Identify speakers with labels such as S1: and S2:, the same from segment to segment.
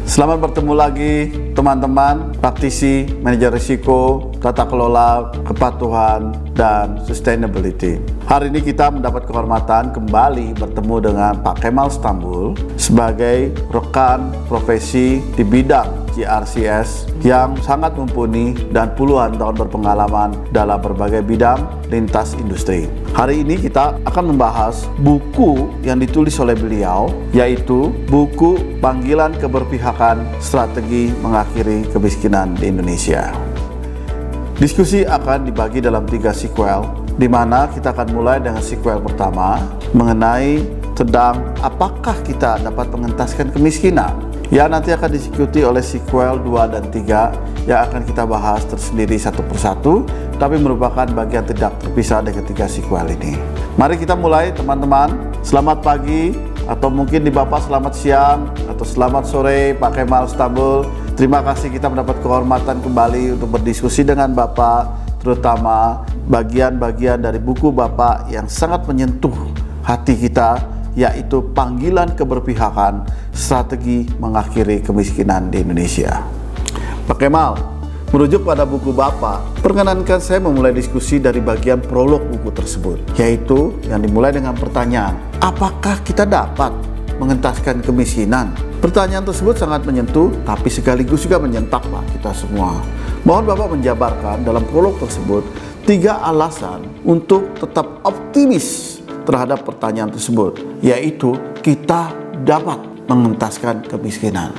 S1: Selamat bertemu lagi teman-teman, praktisi, manajer risiko, tata kelola, kepatuhan, dan sustainability. Hari ini kita mendapat kehormatan kembali bertemu dengan Pak Kemal Stambul sebagai rekan profesi di bidang GRCS yang sangat mumpuni dan puluhan tahun berpengalaman dalam berbagai bidang lintas industri. Hari ini kita akan membahas buku yang ditulis oleh beliau, yaitu buku Panggilan Keberpihakan Strategi Mengakhiri Kemiskinan di Indonesia. Diskusi akan dibagi dalam 3 sequel, di mana kita akan mulai dengan sequel pertama mengenai tentang apakah kita dapat mengentaskan kemiskinan, yang nanti akan diikuti oleh sequel 2 dan 3 yang akan kita bahas tersendiri satu persatu, tapi merupakan bagian tidak terpisah dari ketiga sequel ini. Mari kita mulai teman-teman. Selamat pagi, atau mungkin di Bapak selamat siang, atau selamat sore Pak Kemal Stambul. Terima kasih kita mendapat kehormatan kembali untuk berdiskusi dengan Bapak, terutama bagian-bagian dari buku Bapak yang sangat menyentuh hati kita, yaitu Panggilan Keberpihakan Strategi Mengakhiri Kemiskinan di Indonesia. Pak Kemal, merujuk pada buku Bapak, perkenankan saya memulai diskusi dari bagian prolog buku tersebut, yaitu yang dimulai dengan pertanyaan, apakah kita dapat mengentaskan kemiskinan? Pertanyaan tersebut sangat menyentuh, tapi sekaligus juga menyentak Pak kita semua. Mohon Bapak menjabarkan dalam prolog tersebut 3 alasan untuk tetap optimis terhadap pertanyaan tersebut, yaitu kita dapat mengentaskan kemiskinan.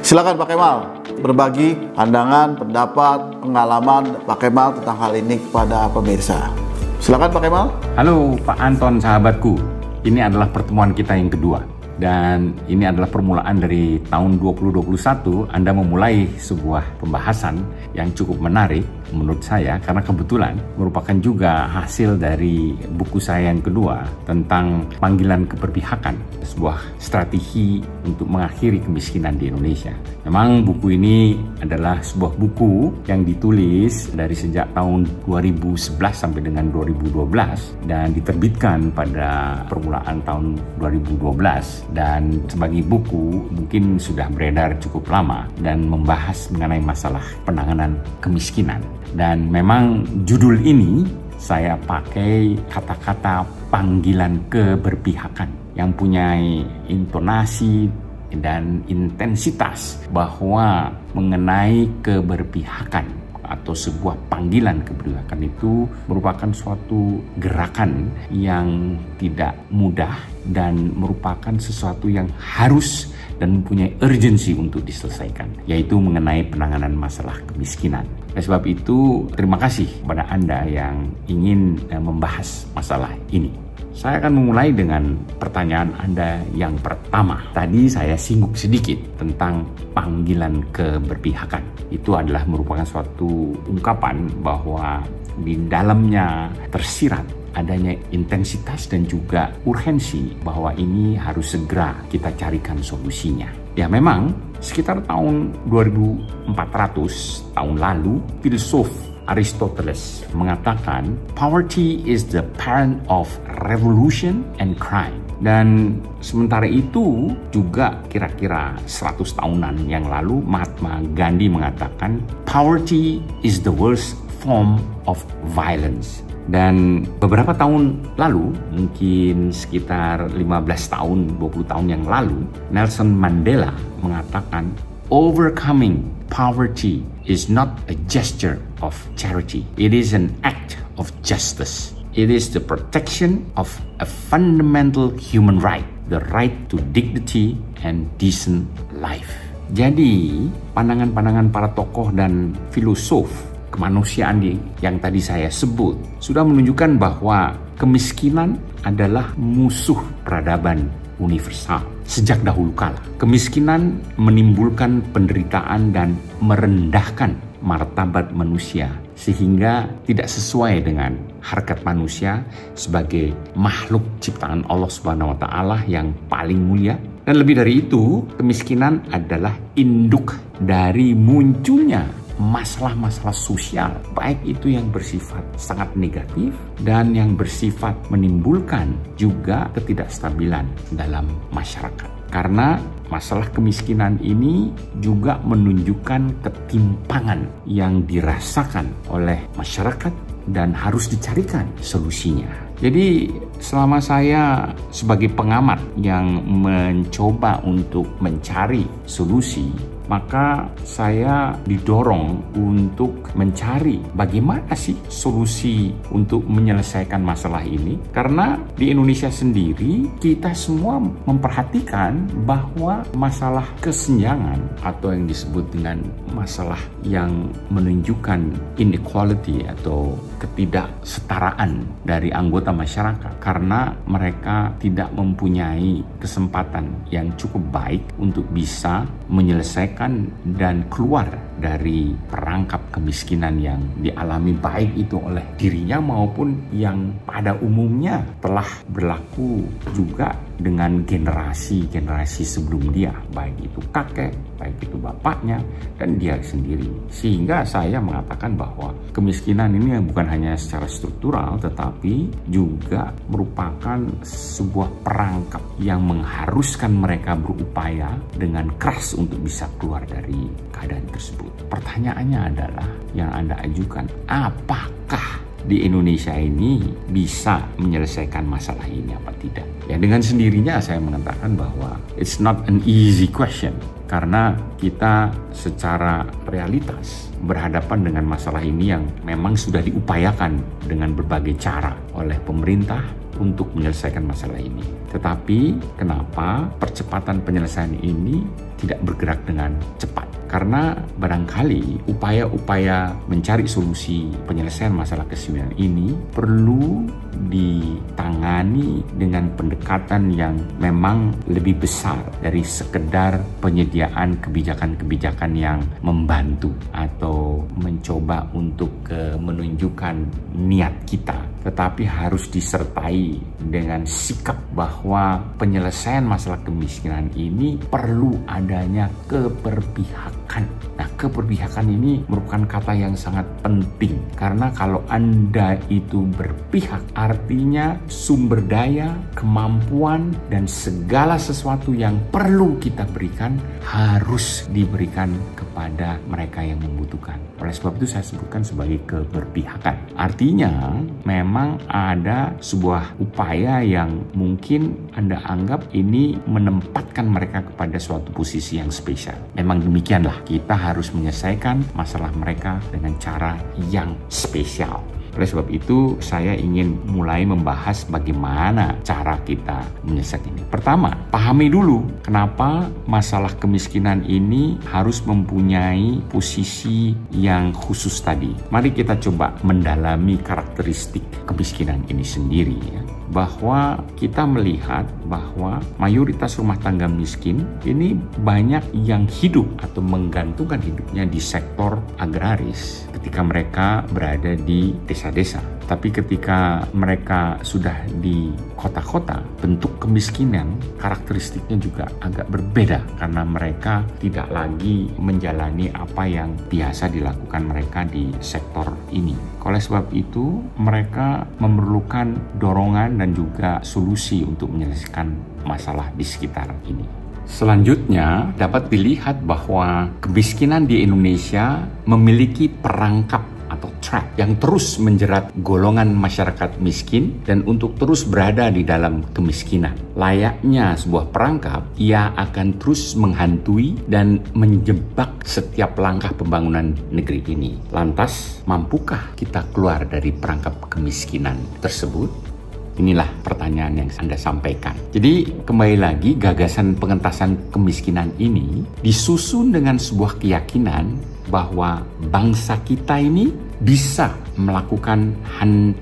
S1: Silakan Pak Kemal berbagi pandangan, pendapat, pengalaman Pak Kemal tentang hal ini kepada pemirsa. Silakan Pak Kemal.
S2: Halo Pak Anton, sahabatku. Ini adalah pertemuan kita yang kedua. Dan ini adalah permulaan dari tahun 2021, Anda memulai sebuah pembahasan yang cukup menarik menurut saya, karena kebetulan merupakan juga hasil dari buku saya yang kedua tentang Panggilan Keberpihakan, sebuah strategi untuk mengakhiri kemiskinan di Indonesia. Memang buku ini adalah sebuah buku yang ditulis dari sejak tahun 2011 sampai dengan 2012 dan diterbitkan pada permulaan tahun 2012. Dan sebagai buku mungkin sudah beredar cukup lama dan membahas mengenai masalah penanganan kemiskinan. Dan memang judul ini saya pakai kata-kata panggilan keberpihakan yang punya intonasi dan intensitas bahwa mengenai keberpihakan atau sebuah panggilan keberpihakan itu merupakan suatu gerakan yang tidak mudah dan merupakan sesuatu yang harus dan mempunyai urgensi untuk diselesaikan, yaitu mengenai penanganan masalah kemiskinan. Oleh sebab itu, terima kasih kepada Anda yang ingin membahas masalah ini. Saya akan memulai dengan pertanyaan Anda yang pertama. Tadi saya singgung sedikit tentang panggilan keberpihakan. Itu adalah merupakan suatu ungkapan bahwa di dalamnya tersirat adanya intensitas dan juga urgensi bahwa ini harus segera kita carikan solusinya. Ya memang sekitar tahun 2400 tahun lalu, filsuf Aristoteles mengatakan poverty is the parent of revolution and crime. Dan sementara itu juga kira-kira 100 tahunan yang lalu Mahatma Gandhi mengatakan poverty is the worst form of violence. Dan beberapa tahun lalu, mungkin sekitar 15 tahun, 20 tahun yang lalu, Nelson Mandela mengatakan overcoming poverty is not a gesture of charity. It is an act of justice. It is the protection of a fundamental human right, the right to dignity and decent life. Jadi, pandangan-pandangan para tokoh dan filosof kemanusiaan yang tadi saya sebut sudah menunjukkan bahwa kemiskinan adalah musuh peradaban universal sejak dahulu kala. Kemiskinan menimbulkan penderitaan dan merendahkan martabat manusia sehingga tidak sesuai dengan harkat manusia sebagai makhluk ciptaan Allah Subhanahu wa taala yang paling mulia. Dan lebih dari itu, kemiskinan adalah induk dari munculnya masalah-masalah sosial, baik itu yang bersifat sangat negatif dan yang bersifat menimbulkan juga ketidakstabilan dalam masyarakat. Karena masalah kemiskinan ini juga menunjukkan ketimpangan yang dirasakan oleh masyarakat dan harus dicarikan solusinya. Jadi selama saya sebagai pengamat yang mencoba untuk mencari solusi, maka saya didorong untuk mencari bagaimana sih solusi untuk menyelesaikan masalah ini. Karena di Indonesia sendiri kita semua memperhatikan bahwa masalah kesenjangan atau yang disebut dengan masalah yang menunjukkan inequality atau ketidaksetaraan dari anggota masyarakat karena mereka tidak mempunyai kesempatan yang cukup baik untuk bisa menyelesaikan dan keluar dari perangkap kemiskinan yang dialami baik itu oleh dirinya maupun yang pada umumnya telah berlaku juga dengan generasi-generasi sebelum dia, baik itu kakek, baik itu bapaknya, dan dia sendiri. Sehingga saya mengatakan bahwa kemiskinan ini bukan hanya secara struktural tetapi juga merupakan sebuah perangkap yang mengharuskan mereka berupaya dengan keras untuk bisa keluar dari keadaan tersebut. Pertanyaannya adalah yang Anda ajukan, apakah di Indonesia ini bisa menyelesaikan masalah ini apa tidak? Ya, dengan sendirinya saya mengatakan bahwa it's not an easy question karena kita secara realitas berhadapan dengan masalah ini yang memang sudah diupayakan dengan berbagai cara oleh pemerintah untuk menyelesaikan masalah ini. Tetapi kenapa percepatan penyelesaian ini tidak bergerak dengan cepat? Karena barangkali upaya-upaya mencari solusi penyelesaian masalah kemiskinan ini perlu ditangani dengan pendekatan yang memang lebih besar dari sekedar penyediaan kebijakan-kebijakan yang membantu atau mencoba untuk menunjukkan niat kita, tetapi harus disertai dengan sikap bahwa penyelesaian masalah kemiskinan ini perlu adanya keberpihakan. Nah, keberpihakan ini merupakan kata yang sangat penting karena kalau Anda itu berpihak artinya sumber daya, kemampuan, dan segala sesuatu yang perlu kita berikan harus diberikan kepada mereka yang membutuhkan. Oleh sebab itu saya sebutkan sebagai keberpihakan. Artinya memang ada sebuah upaya yang mungkin Anda anggap ini menempatkan mereka kepada suatu posisi yang spesial. Memang demikianlah, kita harus menyelesaikan masalah mereka dengan cara yang spesial. Oleh sebab itu, saya ingin mulai membahas bagaimana cara kita menyelesaikan ini. Pertama, pahami dulu kenapa masalah kemiskinan ini harus mempunyai posisi yang khusus tadi. Mari kita coba mendalami karakteristik kemiskinan ini sendiri, ya. Bahwa kita melihat bahwa mayoritas rumah tangga miskin ini banyak yang hidup atau menggantungkan hidupnya di sektor agraris ketika mereka berada di desa-desa. Tapi ketika mereka sudah di kota-kota, bentuk kemiskinan karakteristiknya juga agak berbeda karena mereka tidak lagi menjalani apa yang biasa dilakukan mereka di sektor ini. Oleh sebab itu, mereka memerlukan dorongan dan juga solusi untuk menyelesaikan masalah di sekitar ini. Selanjutnya, dapat dilihat bahwa kemiskinan di Indonesia memiliki perangkap atau trap yang terus menjerat golongan masyarakat miskin dan untuk terus berada di dalam kemiskinan. Layaknya sebuah perangkap, ia akan terus menghantui dan menjebak setiap langkah pembangunan negeri ini. Lantas, mampukah kita keluar dari perangkap kemiskinan tersebut? Inilah pertanyaan yang Anda sampaikan. Jadi kembali lagi, gagasan pengentasan kemiskinan ini disusun dengan sebuah keyakinan bahwa bangsa kita ini bisa melakukan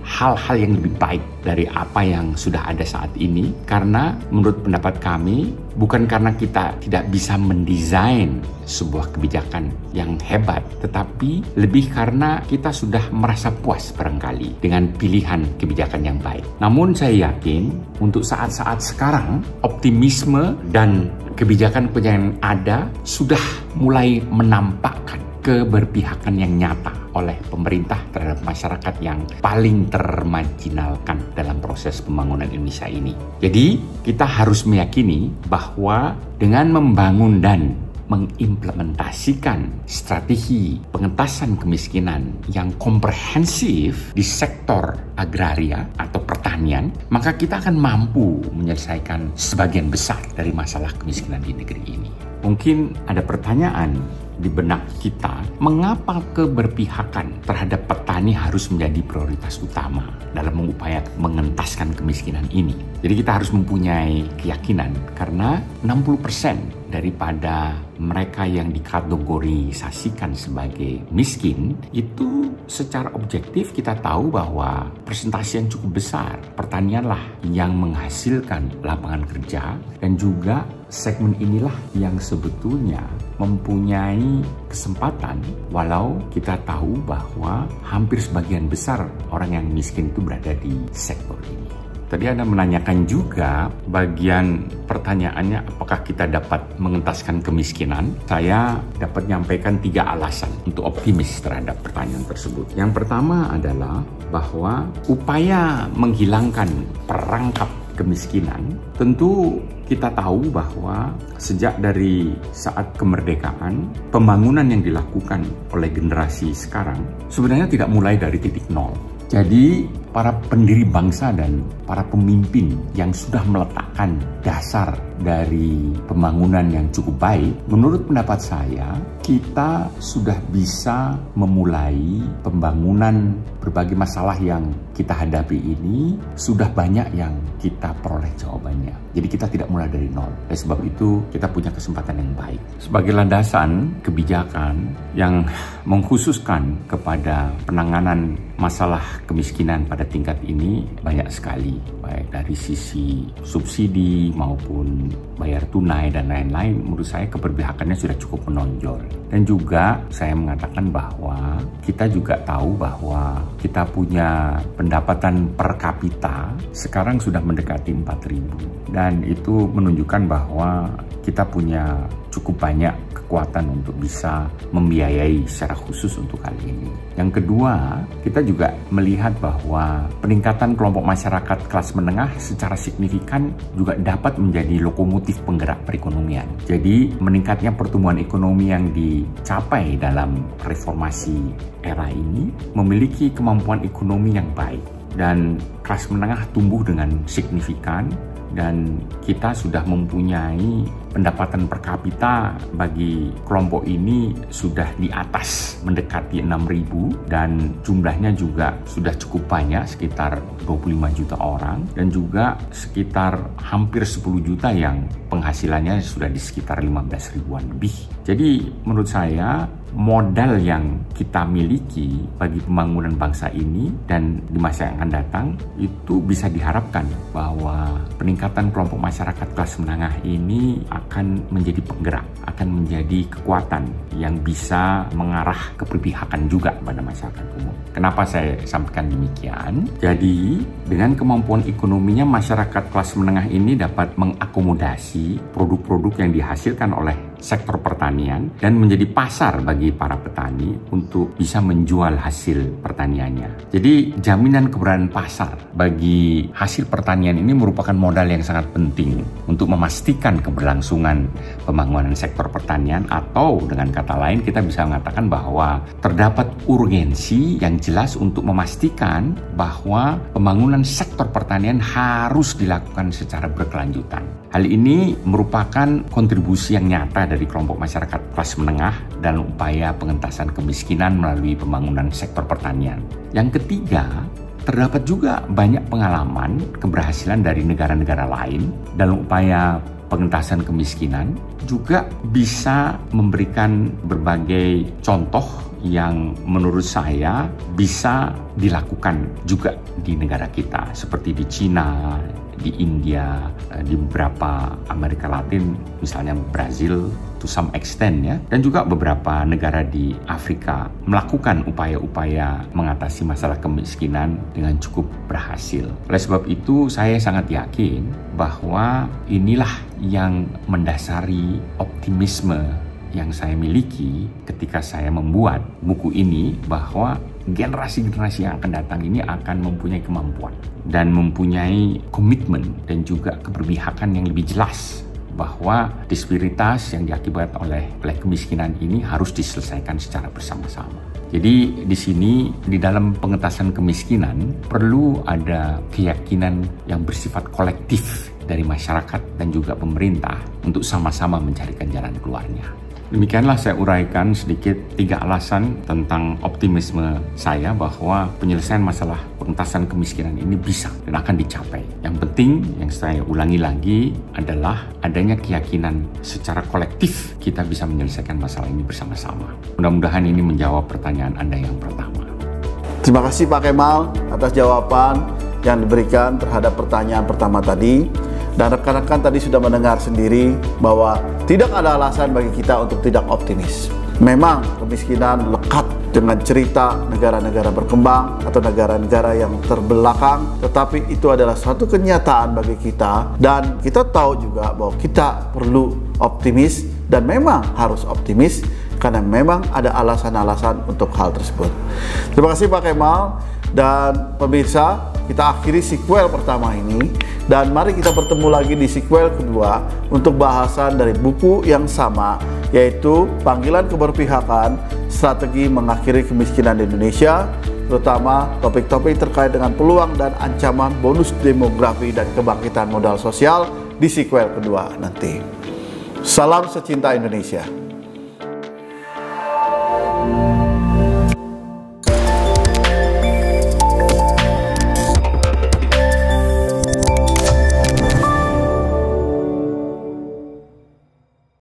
S2: hal-hal yang lebih baik dari apa yang sudah ada saat ini. Karena menurut pendapat kami, bukan karena kita tidak bisa mendesain sebuah kebijakan yang hebat, tetapi lebih karena kita sudah merasa puas barangkali dengan pilihan kebijakan yang baik. Namun saya yakin untuk saat-saat sekarang, optimisme dan kebijakan yang ada sudah mulai menampakkan keberpihakan yang nyata oleh pemerintah terhadap masyarakat yang paling termarginalkan dalam proses pembangunan Indonesia ini. Jadi kita harus meyakini bahwa dengan membangun dan mengimplementasikan strategi pengentasan kemiskinan yang komprehensif di sektor agraria atau pertanian, maka kita akan mampu menyelesaikan sebagian besar dari masalah kemiskinan di negeri ini. Mungkin ada pertanyaan di benak kita, mengapa keberpihakan terhadap petani harus menjadi prioritas utama dalam mengupayakan mengentaskan kemiskinan ini? Jadi kita harus mempunyai keyakinan karena 60% daripada mereka yang dikategorisasikan sebagai miskin itu secara objektif kita tahu bahwa persentase yang cukup besar pertanianlah yang menghasilkan lapangan kerja, dan juga segmen inilah yang sebetulnya mempunyai kesempatan, walau kita tahu bahwa hampir sebagian besar orang yang miskin itu berada di sektor ini. Tadi Anda menanyakan juga bagian pertanyaannya, apakah kita dapat mengentaskan kemiskinan? Saya dapat menyampaikan 3 alasan untuk optimis terhadap pertanyaan tersebut. Yang pertama adalah bahwa upaya menghilangkan perangkap kemiskinan, tentu kita tahu bahwa sejak dari saat kemerdekaan, pembangunan yang dilakukan oleh generasi sekarang sebenarnya tidak mulai dari titik nol. Jadi para pendiri bangsa dan para pemimpin yang sudah meletakkan dasar dari pembangunan yang cukup baik, menurut pendapat saya, kita sudah bisa memulai pembangunan berbagai masalah yang kita hadapi ini, sudah banyak yang kita peroleh jawabannya. Jadi kita tidak mulai dari nol. Oleh sebab itu, kita punya kesempatan yang baik. Sebagai landasan kebijakan yang mengkhususkan kepada penanganan masalah kemiskinan pada tingkat ini banyak sekali, baik dari sisi subsidi maupun bayar tunai dan lain-lain. Menurut saya keberpihakannya sudah cukup menonjol. Dan juga saya mengatakan bahwa kita juga tahu bahwa kita punya pendapatan per kapita sekarang sudah mendekati 4.000, dan itu menunjukkan bahwa kita punya cukup banyak kekuatan untuk bisa membiayai secara khusus untuk hal ini. Yang kedua, kita juga melihat bahwa peningkatan kelompok masyarakat kelas menengah secara signifikan juga dapat menjadi lokomotif penggerak perekonomian. Jadi meningkatnya pertumbuhan ekonomi yang dicapai dalam reformasi era ini memiliki kemampuan ekonomi yang baik, dan kelas menengah tumbuh dengan signifikan, dan kita sudah mempunyai pendapatan per kapita bagi kelompok ini sudah di atas mendekati 6.000, dan jumlahnya juga sudah cukup banyak, sekitar 25 juta orang, dan juga sekitar hampir 10 juta yang penghasilannya sudah di sekitar 15 ribuan lebih. Jadi menurut saya modal yang kita miliki bagi pembangunan bangsa ini dan di masa yang akan datang itu bisa diharapkan bahwa peningkatan kelompok masyarakat kelas menengah ini akan menjadi penggerak, akan menjadi kekuatan yang bisa mengarah keberpihakan juga pada masyarakat umum. Kenapa saya sampaikan demikian? Jadi dengan kemampuan ekonominya, masyarakat kelas menengah ini dapat mengakomodasi produk-produk yang dihasilkan oleh sektor pertanian dan menjadi pasar bagi para petani untuk bisa menjual hasil pertaniannya. Jadi jaminan keberadaan pasar bagi hasil pertanian ini merupakan modal yang sangat penting untuk memastikan keberlangsungan pembangunan sektor pertanian, atau dengan kata lain kita bisa mengatakan bahwa terdapat urgensi yang jelas untuk memastikan bahwa pembangunan sektor pertanian harus dilakukan secara berkelanjutan. Hal ini merupakan kontribusi yang nyata dari kelompok masyarakat kelas menengah dalam upaya pengentasan kemiskinan melalui pembangunan sektor pertanian. Yang ketiga, terdapat juga banyak pengalaman keberhasilan dari negara-negara lain dalam upaya pengentasan kemiskinan, juga bisa memberikan berbagai contoh yang menurut saya bisa dilakukan juga di negara kita, seperti di Cina, di India, di beberapa Amerika Latin, misalnya Brazil to some extent ya, dan juga beberapa negara di Afrika melakukan upaya-upaya mengatasi masalah kemiskinan dengan cukup berhasil. Oleh sebab itu, saya sangat yakin bahwa inilah yang mendasari optimisme yang saya miliki ketika saya membuat buku ini, bahwa generasi-generasi yang akan datang ini akan mempunyai kemampuan dan mempunyai komitmen dan juga keberpihakan yang lebih jelas bahwa disparitas yang diakibatkan oleh kemiskinan ini harus diselesaikan secara bersama-sama. Jadi di sini, di dalam pengentasan kemiskinan perlu ada keyakinan yang bersifat kolektif dari masyarakat dan juga pemerintah untuk sama-sama mencarikan jalan keluarnya. Demikianlah saya uraikan sedikit 3 alasan tentang optimisme saya bahwa penyelesaian masalah pengentasan kemiskinan ini bisa dan akan dicapai. Yang penting yang saya ulangi lagi adalah adanya keyakinan secara kolektif kita bisa menyelesaikan masalah ini bersama-sama. Mudah-mudahan ini menjawab pertanyaan Anda yang pertama.
S1: Terima kasih Pak Kemal atas jawaban yang diberikan terhadap pertanyaan pertama tadi. Dan rekan-rekan tadi sudah mendengar sendiri bahwa tidak ada alasan bagi kita untuk tidak optimis. Memang kemiskinan lekat dengan cerita negara-negara berkembang atau negara-negara yang terbelakang, tetapi itu adalah suatu kenyataan bagi kita, dan kita tahu juga bahwa kita perlu optimis, dan memang harus optimis karena memang ada alasan-alasan untuk hal tersebut. Terima kasih Pak Kemal, dan pemirsa, kita akhiri sequel pertama ini, dan mari kita bertemu lagi di sequel kedua untuk bahasan dari buku yang sama, yaitu Panggilan Keberpihakan, Strategi Mengakhiri Kemiskinan di Indonesia, terutama topik-topik terkait dengan peluang dan ancaman bonus demografi dan kebangkitan modal sosial di sequel kedua nanti. Salam secinta Indonesia.